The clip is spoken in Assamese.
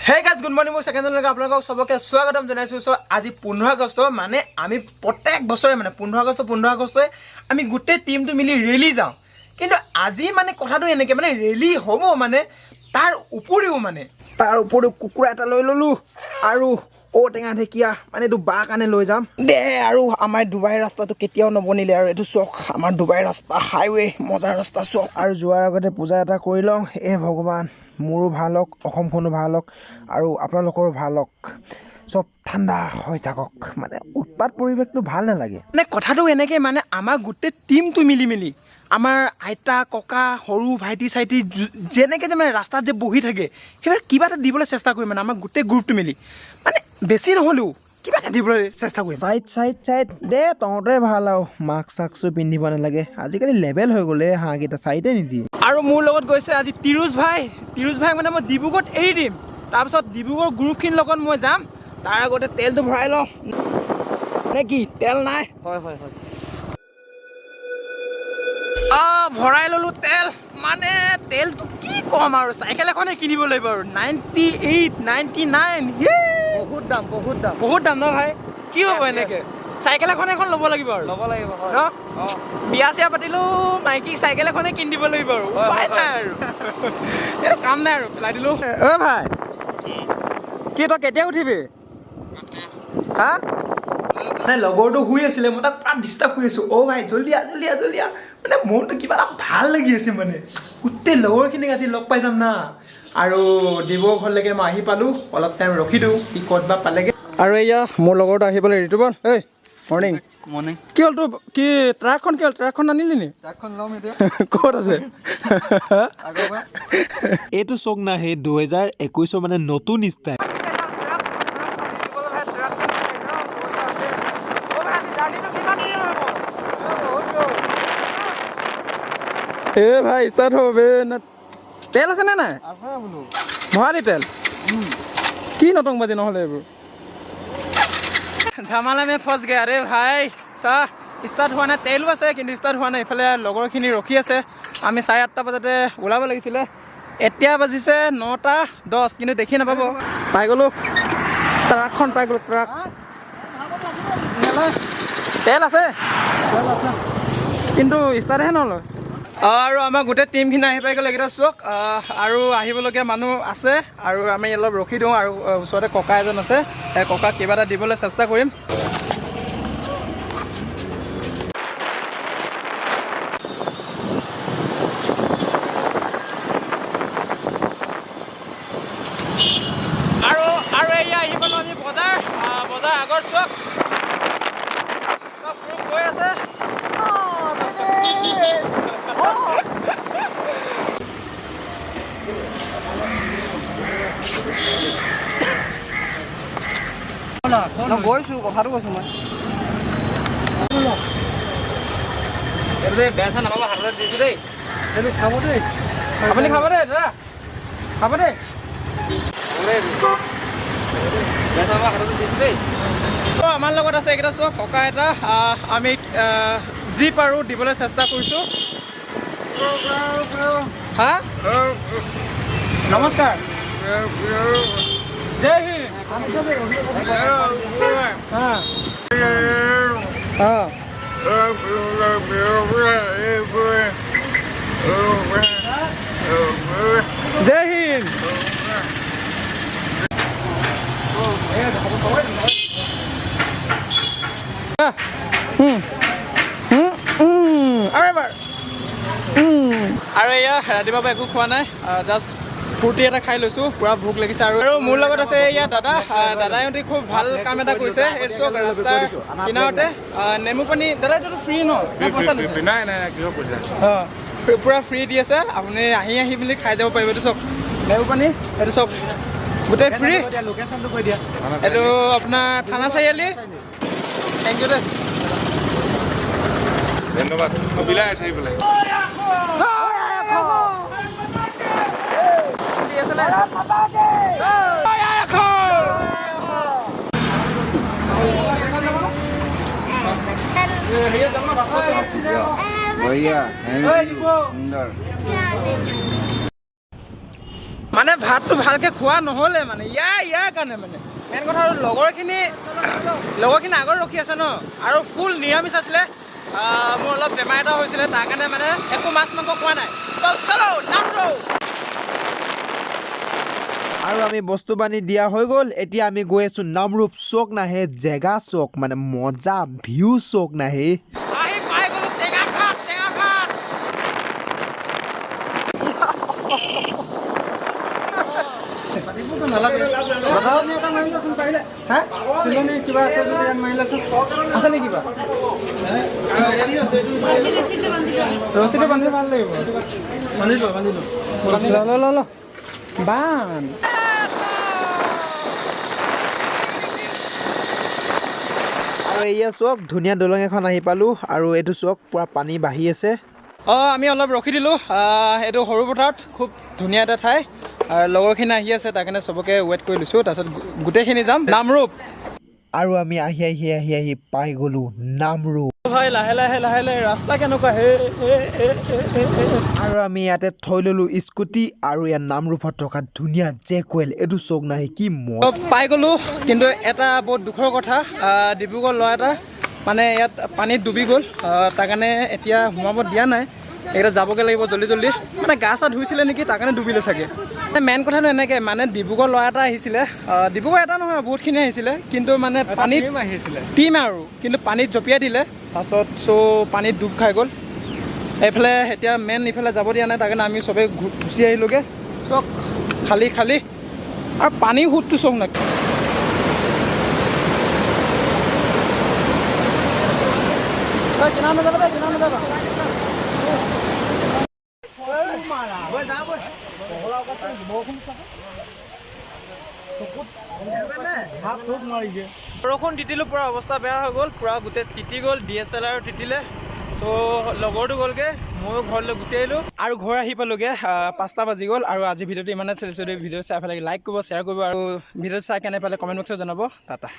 Hey guys, good morning. Second channel আপোনালোকক সবকে স্বাগতম জনাইছো। সো আজি 15 আগষ্ট মানে আমি প্ৰত্যেক বছৰে মানে 15 আগষ্ট আমি গোটেই টিমটো মিলি ৰেলি যাওঁ। কিন্তু আজি মানে কথাটো এনেকে মানে ৰেলি হ'ব মানে তাৰ উপৰিও কুকুৰা এটা লৈ ললো আৰু ঔটেঙা ঢেকিয়া মানে এইটো বাহ কানে লৈ যাম দে। আৰু আমাৰ ডুবাই ৰাস্তাটো কেতিয়াও নবনিলে আৰু এইটো চক আমাৰ ডুবাই ৰাস্তা হাইৱে মজাৰ ৰাস্তা চক। আৰু যোৱাৰ আগতে পূজা এটা কৰি লওঁ। ভগৱান মোৰো ভাল হওক, অসমখনো ভাল হওক আৰু আপোনালোকৰো ভাল হওক, চব ঠাণ্ডা হৈ থাকক। মানে উৎপাত পৰিৱেশটো ভাল নালাগে মানে কথাটো এনেকৈ মানে আমাৰ গোটেই টিমটো মিলি আমাৰ আইতা ককা সৰু ভাইটি চাইটি যেনেকৈ যে মানে ৰাস্তাত যে বহি থাকে সেইবিলাক কিবা এটা দিবলৈ চেষ্টা কৰিম মানে আমাৰ গোটেই গ্ৰুপটো মিলি মানে বেছি নহ'লেও কিবা এটা দিবলৈ চেষ্টা কৰিম। চাইড দে তহঁতে ভাল আৰু মাস্ক চাস্কো পিন্ধিব নালাগে, আজিকালি লেভেল হৈ গ'লে হাঁহকেইটা চাইডে নিদিয়ে। আৰু মোৰ লগত গৈছে আজি তিৰুজ ভাই মানে মই ডিব্ৰুগড়ত এৰি দিম, তাৰপিছত ডিব্ৰুগড় গ্ৰুপখিনিৰ লগত মই যাম। তাৰ আগতে তেলটো ভৰাই লওঁ নে কি? তেল নাই? হয় ভৰাই ল'লোঁ তেল। মানে তেলটো কি ক'ম আৰু চাইকেল এখনে কিনিব লাগিব আৰু 98, 99 বহুত দাম ন ভাই? কি হ'ব এনেকৈ? চাইকেল এখন ল'ব লাগিব আৰু ন? বিয়া চিয়া পাতিলেও মাইকীক চাইকেল এখনে কিনি দিব লাগিব আৰু উপায় নাই আৰু এইটো কাম নাই আৰু পেলাই দিলোঁ। ভাই কি তই কেতিয়া উঠিবি? হা মানে লগৰটো শুই আছিলে, মই তাক পুৰা ডিষ্টাৰ্ব কৰি আছোঁ। ভাই জল্দি আ মানে মোৰতো কিবা এটা ভাল লাগি আছে মানে গোটেই লগৰখিনিক আজি লগ পাই যাম না। আৰু ডিব্ৰুগড় ঘৰলৈকে মই আহি পালোঁ, অলপ টাইম ৰখি দিওঁ সি ক'ত বা পালেগৈ। আৰু এয়া মোৰ লগৰটো আহি পালে ঋতুপন। মৰ্ণিং কি হ'ল তোৰ? কি ট্ৰাকখন কি হ'ল? ট্ৰাকখন আনিলি নি? ট্ৰাকখন ল'ম এতিয়া। ক'ত আছে? এইটো চক না সেই 2021 মানে নতুন ষ্টাইল। ভাই ষ্টাৰ্ট হ'ব না? তেল আছে নে নাই? ভৰালি তেল কি নটংবাজি নহ'লে এইবোৰ ঝামালা মে ফচ গয়া ৰে ভাই। চাহ ষ্টাৰ্ট হোৱা নাই, তেলো আছে কিন্তু ষ্টাৰ্ট হোৱা নাই। ইফালে লগৰখিনি ৰখি আছে। আমি 8:30 বজাতে ওলাব লাগিছিলে, এতিয়া বাজিছে 9:10 কিন্তু দেখি নাপাব। পাই গ'লোঁ ট্ৰাকখন, ট্ৰাক তেল আছে কিন্তু ষ্টাৰ্টহে নলয়। আৰু আমাৰ গোটেই টিমখিনি আহি পাই গ'ল এইকেইটা চক। আৰু আহিবলগীয়া মানুহ আছে আৰু আমি অলপ ৰখি দিওঁ। আৰু ওচৰতে ককা এজন আছে, ককাক কিবা এটা দিবলৈ চেষ্টা কৰিম। আৰু এয়া আহি পালোঁ আমি বজাৰ আগৰ চক। চব গ্ৰুপ গৈ আছে। গৈছোঁ, কথাটো কৈছোঁ মই। বেয়া চেয়া নাপাব, হাতত দিছোঁ দেই। খাব দেই, আপুনি খাব দেই দাদা, খাব দেই। আমাৰ লগত আছে এইকেইটা চক, ককা এটা। আমি যি পাৰোঁ দিবলৈ চেষ্টা কৰিছোঁ। হা নমস্কাৰ, জয় হিন্দ। জয় হিন্দ। আৰু এয়া ৰাতিপুৱা একো খোৱা নাই, জাষ্ট ফূৰ্তি এটা খাই লৈছোঁ, পূৰা ভোক লাগিছে। আৰু মোৰ লগত আছে এয়া দাদাইহঁতে খুব ভাল কাম এটা কৰিছে। এইটো চব ৰাস্তাৰ কিনাৰতে নেমু পানী। দাদা এইটোতো ফ্ৰী ন? পূৰা ফ্ৰী দি আছে, আপুনি আহি বুলি খাই যাব পাৰিব। এইটো চব নেমু পানী, এইটো চব গোটেই ফ্ৰী। এইটো আপোনাৰ থানা চাৰিআলি। থেংক ইউ দেই, ধন্যবাদ। বিলাই আছে এইফালে। মানে ভাতটো ভালকৈ খোৱা নহ'লে মানে ইয়াৰ কাৰণে মানে মেইন কথা আৰু লগৰখিনি আগত ৰখি আছে ন আৰু ফুল নিৰামিষ আছিলে মোৰ অলপ বেমাৰ এটা হৈছিলে তাৰ কাৰণে মানে একো মাছ মাংস খোৱা নাই চলো নামৰো আৰু আমি বস্তু বানি দিয়া হৈ গ'ল এতিয়া আমি গৈ আছো নামৰূপ চোক নাহে জেগা চোক মানে মজা ভিউ চোক নাহে আহি পাই গ'লো টেঙা খাট আছে নেকি কিবা ৰছীটো বান্ধি ভাল লাগিব বান্ধি বান আৰু এয়া চোক ধুনীয়া দলং এখন আহি পালো আৰু এইটো চোক পুৰা পানী বাঢ়ি আছে আমি অলপ ৰখি দিলোঁ এইটো সৰু পথাৰত খুব ধুনীয়া এটা ঠাই আৰু লগৰখিনি আহি আছে তাৰ কাৰণে চবকে ৱেইট কৰি লৈছোঁ তাৰপিছত গোটেইখিনি যাম নামৰূপ আৰু আমি আহি পাই গ'লো নামৰূপ ভাই লাহে লাহে ৰাস্তা কেনেকুৱা আৰু আমি ইয়াতে থৈ ললো স্কুটি আৰু ইয়াত নামৰূপত থকা ধুনীয়া জেকুৱেল এইটো চোক নাহে কি পাই গ'লোঁ কিন্তু এটা বহুত দুখৰ কথা ডিব্ৰুগড় ল'ৰা এটা মানে ইয়াত পানীত ডুবি গ'ল তাৰ কাৰণে এতিয়া সোমাব দিয়া নাই এইকেইটা যাবগৈ লাগিব জল্দি মানে গা চা ধুইছিলে নেকি তাৰ কাৰণে ডুবিলে চাগে মেইন কথাটো এনেকৈ মানে ডিব্ৰুগড় ল'ৰা এটা আহিছিলে ডিব্ৰুগড় এটা নহয় বহুতখিনি আহিছিলে কিন্তু মানে পানীত টিম আৰু কিন্তু পানীত জঁপিয়াই দিলে তাৰপাছত পানীত ডুব খাই গ'ল এইফালে এতিয়া মেইন ইফালে যাব দিয়া নাই তাৰ কাৰণে আমি চবেই গুচি আহিলোগৈ চব খালী আৰু পানীৰ সোঁতটো চোক নাই বৰষুণ তিতিলোঁ পূৰা অৱস্থা বেয়া হৈ গ'ল পূৰা গোটেই তিতি গ'ল DSLR তিতিলে লগৰটো গ'লগৈ ময়ো ঘৰলৈ গুচি আহিলোঁ আৰু ঘৰ আহি পালোগৈ 5টা বাজি গ'ল আৰু আজি ভিডিঅ'টো ইমানে চলিছোঁ ভিডিঅ' চাই পেলাই লাইক কৰিব শ্বেয়াৰ কৰিব আৰু ভিডিঅ' চাই কেনে পালে কমেণ্ট বক্সত জনাব টাটা